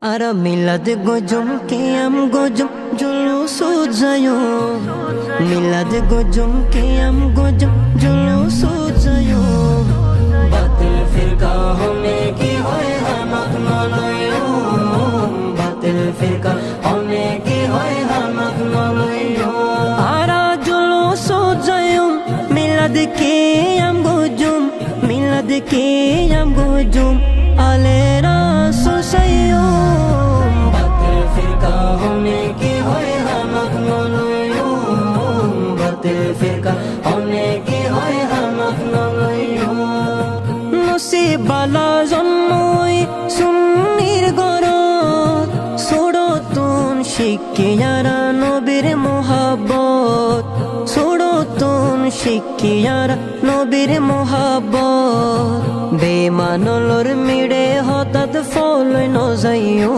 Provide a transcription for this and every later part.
Ara milad gojum qiyam gojum julus jayo milad gojum qiyam gojum julus jayo batil firqa hone ki hoy hamak naloyo batil firqa hone ki hoy hamak naloyo ara julus jayo milad qiyam gojum alera susayo batil firqa hone ki hoy hamak naloyo batil firqa hone ki hoy hamak naloyo নসিবালা জন্মই সুন্নির গরত ছোড়তুন শিক্ষিয়ারা নবীর মোহাব্বত ছোড়তুন শিক্ষিয়ারা নবীর মোহাব্বত বেমানলর মিড়ে হঠাৎ ফলই নজাইও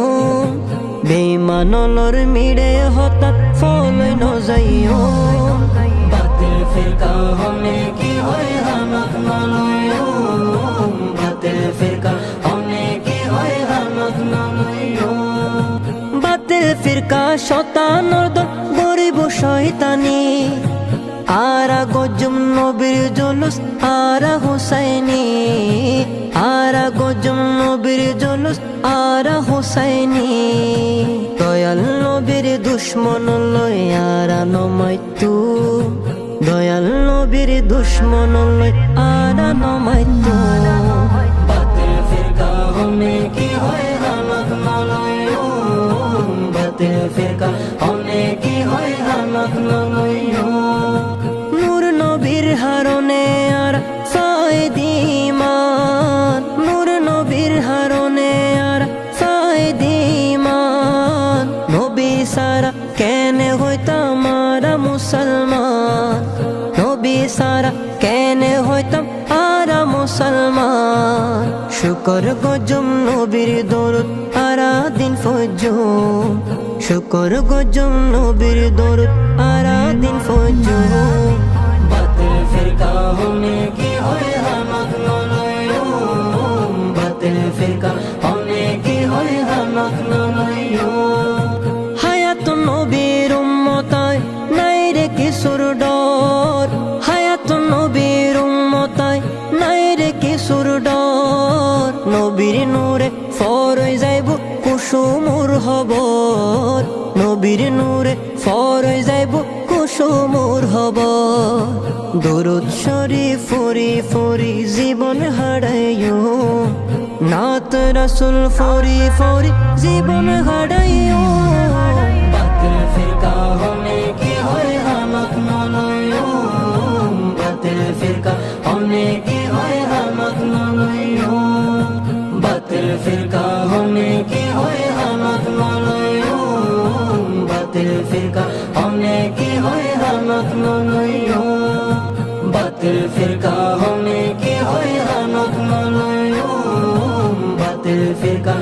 বেমানলর মিড়ে হঠাৎ ফলই নজাইও বাতিল ফিরকা হনে কি হয় হামাক নলয়ো বাতিল ফিরকা হনে কি হয় হামাক নলয়ো বাতিল ফিরকা শয়তানের দল গরিব শয়তানি আরা গজম নবীর জুলুস আরা হুসাইনি আরা গজম নবীর জুলুস আরা হুসাইনি দয়াল নবীর দুশ্মন লই আরা নমাইতু দয়াল নবীর দুশ্মন লই আরা নমাইতু বাতিল ফিরকা হনে কি হয় হামাক নলয়ো বাতিল ফিরকা হনে কি হয় হামাক নলয়ো নূর নবীর হারনে আর ফায়দিমান নূর নবীর হারনে আর ফায়দিমান নবী সারা কেনে হইতাম আরা মুসলমান নবী সারা কেনে হইতাম আরা মুসলমান শুকর গজম নবীর দরুদ আরা দিন ফজর শুকর গজম নবীর দরুদ আরা দিন ফজর বাতিল ফিরকা হনে কি হয় হামাক নলয়ো বাতিল ফিরকা হনে কি হয় হামাক নলয়ো হায়াত নবীর উম্মতায় নাই রে কিশোর ডর হায়াত নবীর উম্মতায় নাই রে কিশোর ডর নবীর নূরে ফরই যাইব কুসুমুর হবর নবীর নূরে ফরই যাইব কুসুমুর হবর দরুদ শরীফ ফরি ফরি জীবন হারাইও নাত রাসূল ফরি ফরি জীবন হারাইও বাতিল ফিরকা হনে কি হয় হামাক নলয়ো বাতিল ফিরকা হনে কি হয় হামাক নলয়ো বাতিল ফিরকা হনে কি হয় হামাক নলয়ো বাতিল ফিরকা হনে কি হয় হামাক নলয়ো বাতিল ফিরকা হনে কি হয় হামাক নলয়ো বাতিল ফিরকা